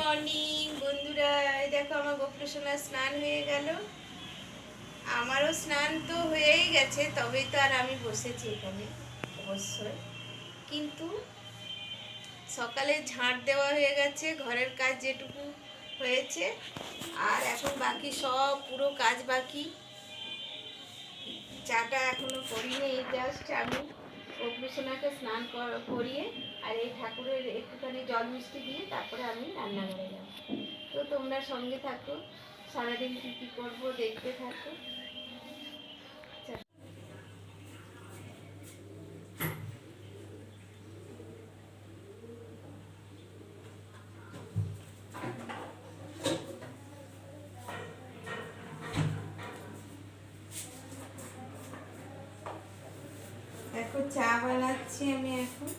Morning বন্ধুরা। এই দেখো আমার গোপসোনার স্নান হয়ে গেল। আমারও স্নান তো হয়েই গেছে, তবেই তো আর আমি বসেছি এখানে অবশ্যই। কিন্তু সকালে ঝাঁট দেওয়া হয়ে গেছে, ঘরের কাজ যেটুকু হয়েছে, আর এখন বাকি সব পুরো কাজ বাকি। চাটা এখনো করিনি, এই জাস্ট আমি গোপসোনাকে স্নান করিয়ে আর এই ঠাকুরের একটুখানি জল মিষ্টি দিয়ে তারপরে আমি রান্নাঘরে যাব। তো তোমরা সঙ্গে থাকো, সারাদিন কী কী করবো দেখতে থাকো। দেখো চা বানাচ্ছি আমি এখন।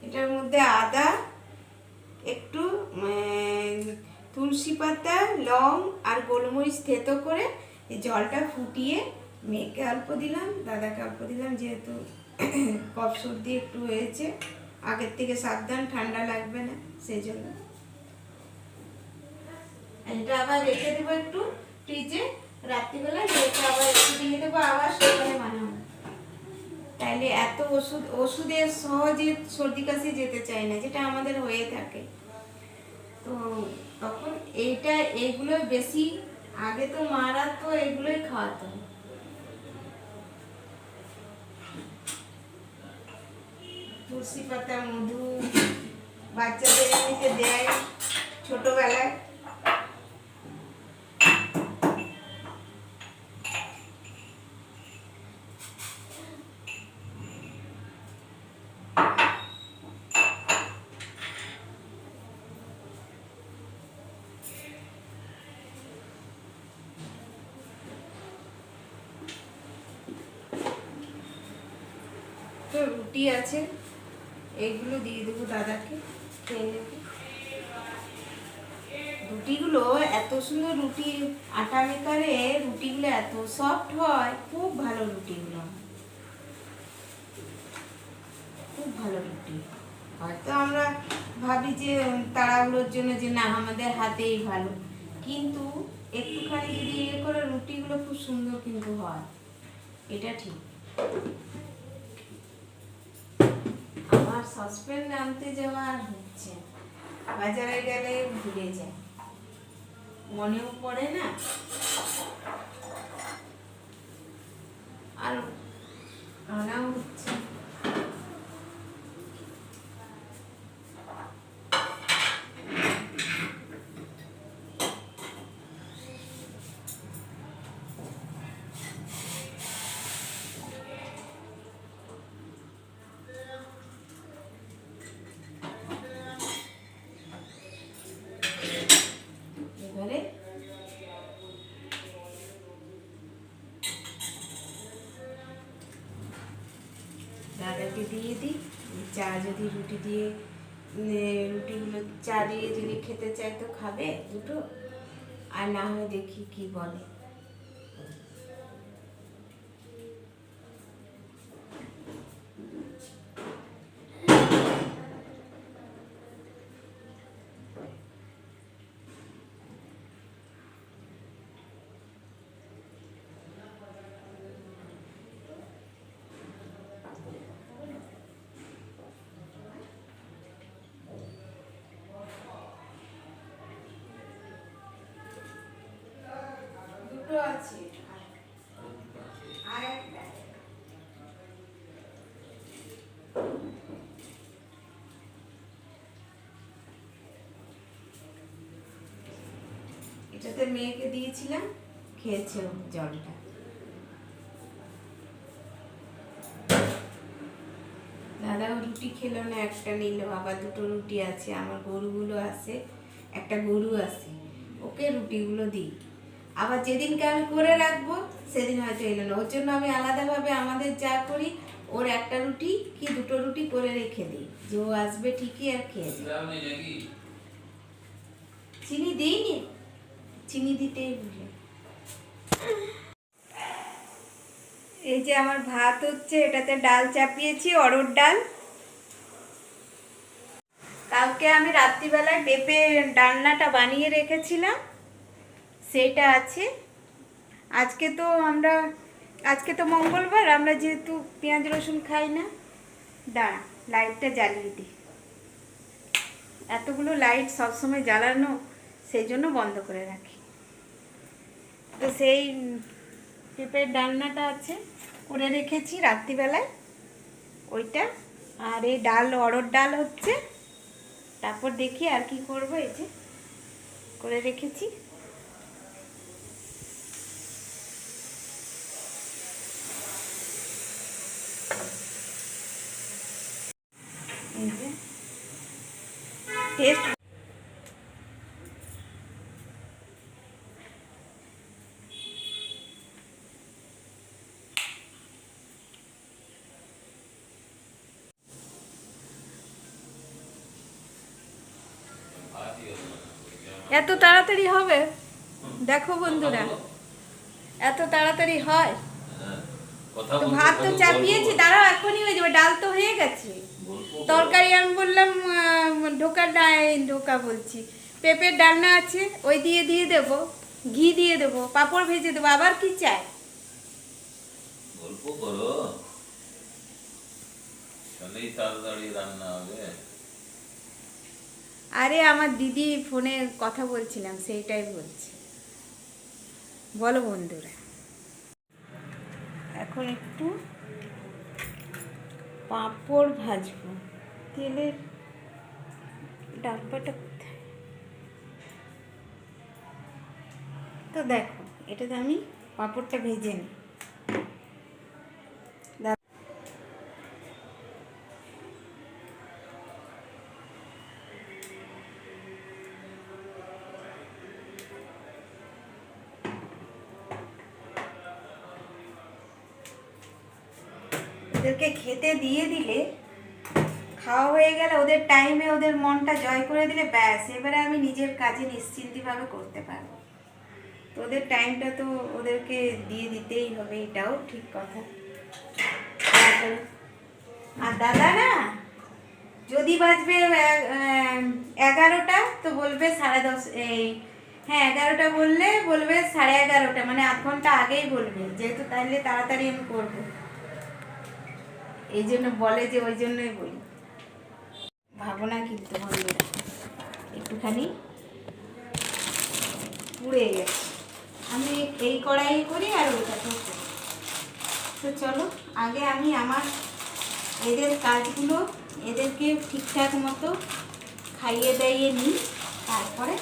এটার মধ্যে আদা, একটু তুলসী পাতা, লং আর গোলমরিচ থেতো করে এই জলটা ফুটিয়ে মেয়েকে অল্প দিলাম, দাদাকে অল্প দিলাম, যেহেতু কফ সর্দি একটু হয়েছে। আগের থেকে সাবধান, ঠান্ডা লাগবে না সেই জন্য। এটা আবার রেখে দেবো একটু ফ্রিজে, রাত্রিবেলা রেখে আবার একটু দিয়ে দেবো, আবার সকালে বানাবো। তাইলে এত ওষুধের সহজে সর্দি কাশি যেতে চায় না, যেটা আমাদের হয়ে থাকে। তো তখন এইগুলো বেশি, আগে তো মারা তো এগুলোই খাওয়াতো। তুলসী পাতা, মধু বাচ্চাদের এমনিতে দেয় ছোটবেলায়। তো রুটি আছে, এইগুলো দিয়ে দেবো দাদাকে, খেয়ে নেবে। রুটিগুলো এত সুন্দর, রুটি আটা মেকারে রুটিগুলো এত সফট হয়, খুব ভালো রুটিগুলো, খুব ভালো রুটি। হয়তো আমরা ভাবি যে তাড়াহুড়োর জন্য যে না আমাদের হাতেই ভালো, কিন্তু একটুখানি যদি ইয়ে করে রুটিগুলো খুব সুন্দর কিন্তু হয়, এটা ঠিক। আমার সসপ্যান আনতে যাওয়া আর হচ্ছে, বাজারে গেলে ভুলে যায়, মনেও পড়ে না, আর আনাও হচ্ছে। এবারে দাদাকে দিয়ে দিই চা, যদি রুটি দিয়ে রুটিগুলো চা দিয়ে যদি খেতে চায় তো খাবে দুটো, আর না হয় দেখি কি বলে। দুটো আছে, আর একটা এটাতে মেয়েকে দিয়েছিলাম, খেয়েছে জলটা। দাদাও রুটি খেলো না, একটা নিল, আবার দুটো রুটি আছে। আমার গরুগুলো আছে, একটা গরু আছে, ওকে রুটিগুলো দিই। আবার যেদিনকে আমি করে রাখবো সেদিন হয়তো এলো না। ওর জন্য আমি আলাদাভাবে আমাদের যা করি ওর একটা রুটি কি দুটো রুটি করে রেখে দিই, যে ও আসবে ঠিকই আর খেয়ে যাবে। চিনি দিইনি, চিনি দিতেই ভুলে। এই যে আমার ভাত হচ্ছে, এটাতে ডাল চাপিয়েছি, অরহর ডাল। কালকে আমি রাত্রিবেলায় পেঁপে ডালনাটা বানিয়ে রেখেছিলাম, সেটা আছে। আজকে তো মঙ্গলবার, আমরা যেহেতু পেঁয়াজ রসুন খাই না। দাঁড়া, লাইটটা জ্বালিয়ে দিই। এতগুলো লাইট সবসময় জ্বালানো, সেই জন্য বন্ধ করে রাখি। তো সেই পেঁপের ডালনাটা আছে, করে রেখেছি রাত্রিবেলায় ওইটা। আর এই ডাল অরহর ডাল হচ্ছে, তারপর দেখি আর কি করব। এই যে করে রেখেছি। এই যে টেস্ট এত তাড়াতাড়ি হবে? দেখো বন্ধুরা, এত তাড়াতাড়ি হয়? তো ভাত তো চাপিয়েছি, দাঁড়াও এখনই হয়ে যাবে। ডাল তো হয়ে গেছে, তরকারি আমি বললাম ঢোকা বলছি, পেঁপের ডালনা আছে, ওই দিয়ে দিয়ে দেবো, ঘি দিয়ে দেবো, পাঁপড় ভেজে দেবো, আবার কি চাই? গল্প করো, তাহলেই তাড়াতাড়ি রান্না হবে। আরে আমার দিদি ফোনে কথা বলছিলাম, সেইটাই বলছি। বলো বন্ধুরা, এখন একটু পাঁপড় ভাজবো। তেলের ডাব্বাটা কোথায়? তো দেখো, এটাতে আমি পাঁপড়টা ভেজে নিই। ওদেরকে খেতে দিয়ে দিলে, খাওয়া হয়ে গেলে, ওদের টাইমে ওদের মনটা জয় করে দিলে ব্যাস, এবারে আমি নিজের কাজে নিশ্চিন্তিভাবে করতে পারবো। তো ওদের টাইমটা তো ওদেরকে দিয়ে দিতেই হবে, এটাও ঠিক কথা। আর দাদা না, যদি বাজবে 11টা, তো বলবে 10:30, হ্যাঁ 11টা বলবে 11:30, মানে আধ ঘন্টা আগেই বলবে, যেহেতু তাহলে তাড়াতাড়ি আমি করবো। এই জন্য বলে, যে ওই জন্যই বলি। ভাবো না কিন্তু বন্ধুরা, একটুখানি পুড়ে গেছে। আমি এই কড়াই করি আর ওইটাতেও করি। তো চলো, আগে আমি আমার এদের কাজগুলো, এদেরকে ঠিকঠাক মতো খাইয়ে দাইয়ে নিই, তারপরে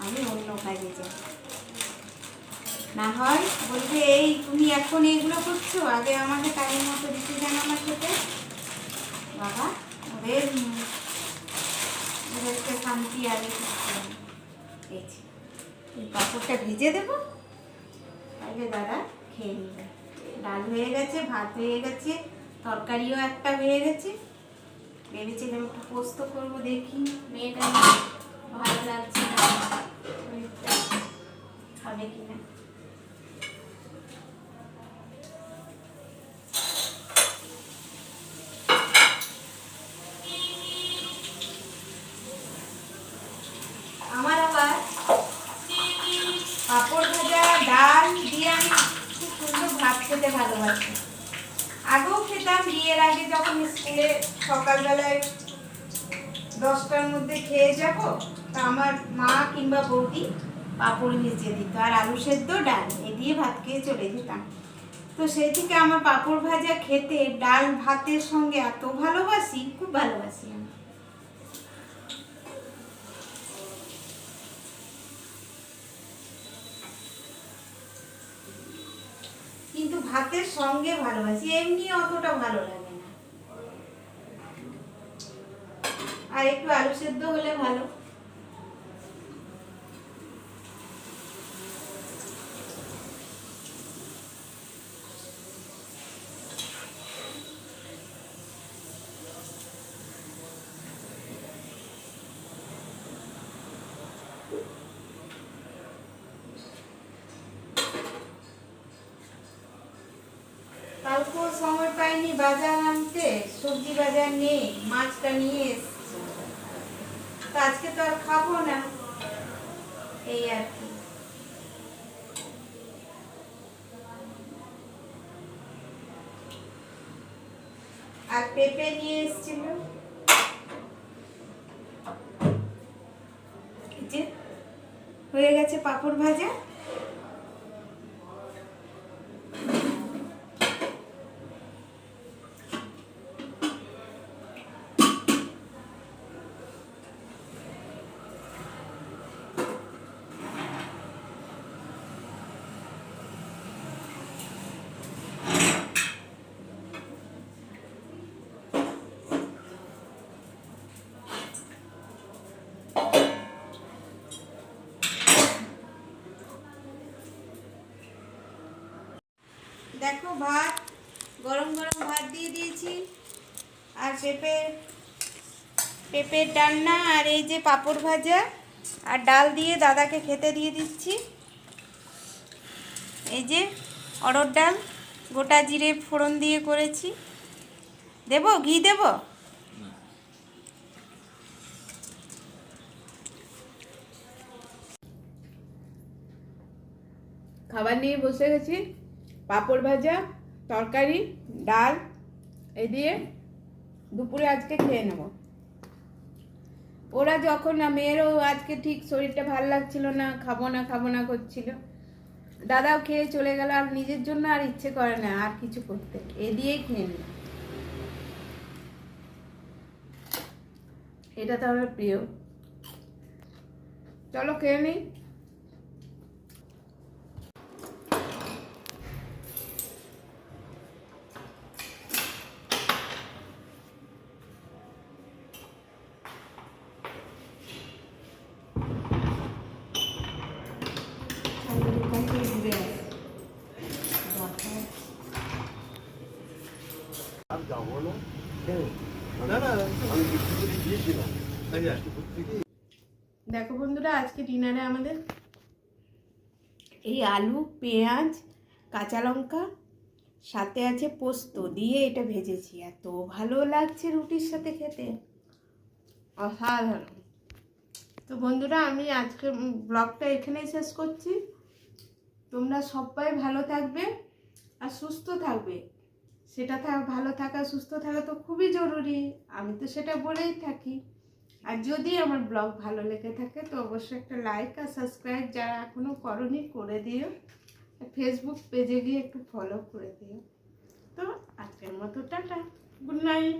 আমি অন্য কাজে যাই। না হয় বলবে, এই তুমি এখন এইগুলো করছো, আগে আমাকে টাইম মতো দিতে জানো না খেতে। বাবা, ওদেরকে শান্তি আগে করতে হবে। এই পাঁপড়টা ভেজে দেবো, তাহলে দাদা খেয়ে নেবে। ডাল হয়ে গেছে, ভাত হয়ে গেছে, তরকারিও একটা হয়ে গেছে। ভেবেছিলাম একটু পোস্ত করবো, দেখি মেয়েটা ভালো লাগছে না, খাবে কিনা। আমার আবার পাঁপড় ভাজা ডাল দিয়ে আমি খুব সুন্দর ভাত খেতে ভালোবাসি। আগেও খেতাম, বিয়ের আগে যখন স্কুলে সকালবেলায় 10টার মধ্যে খেয়ে যাব, তা আমার মা কিংবা বৌদি পাঁপড় ভেজে দিত, আর আলু সেদ্ধ ডাল এ দিয়ে ভাত খেয়ে চলে যেতাম। তো সেই থেকে আমার পাঁপড় ভাজা খেতে ডাল ভাতের সঙ্গে এত ভালোবাসি, খুব ভালোবাসি আমি। কিন্তু ভাতের সঙ্গে ভালোবাসি, এমনি অতটা ভালো লাগে না। আর একটু আলু সেদ্ধ হলে ভালো। যায়নি বাজার আনতে, সবজি বাজার নেই, মাছটা নিয়ে এসেছি। তো আজকে তো আর খাবো না, এই আর কি। আর পেঁপে নিয়ে এসেছিল, এই যে হয়ে গেছে পাঁপড় ভাজা। দেখো ভাত, গরম গরম ভাত দিয়ে দিয়েছি, আর পেঁপের ডালনা, আর এই যে পাঁপড় ভাজা আর ডাল দিয়ে দাদাকে খেতে দিয়ে দিচ্ছি। এই যে অড়হর ডাল গোটা জিরে ফোড়ন দিয়ে করেছি। দেবো ঘি দেবো? খাবার নিয়ে বসে গেছি, পাঁপড় ভাজা, তরকারি, ডাল, এই দিয়ে দুপুরে আজকে খেয়ে নেব। ওরা যখন মেয়েরও আজকে ঠিক শরীরটা ভালো লাগছিল না, খাবো না করছিল, দাদাও খেয়ে চলে গেল, আর নিজের জন্য আর ইচ্ছে করে না আর কিছু করতে, এ দিয়েই খেয়ে নিল। এটা তো আমার প্রিয়। চলো খেয়ে নিই। দেখো বন্ধুরা, আজকে ডিনারে আমাদের এই আলু, পেঁয়াজ, কাঁচা লঙ্কা, সাথে আছে পোস্ত দিয়ে এটা ভেজেছি। এত ভালো লাগছে রুটির সাথে খেতে, অসাধারণ। তো বন্ধুরা, আমি আজকে ব্লগটা এখানেই শেষ করছি। তোমরা সবাই ভালো থাকবে আর সুস্থ থাকবে। সেটা ভালো থাকা, সুস্থ থাকা তো খুবই জরুরি, আমি তো সেটা বলেই থাকি। আর যদি আমার ব্লগ ভালো লেগে থাকে তো অবশ্যই একটা লাইক আর সাবস্ক্রাইব যারা এখনো করনি করে দিও। ফেসবুক পেজে গিয়ে একটু ফলো করে দিও। তো আজকের মতো টাটা, গুড নাইট।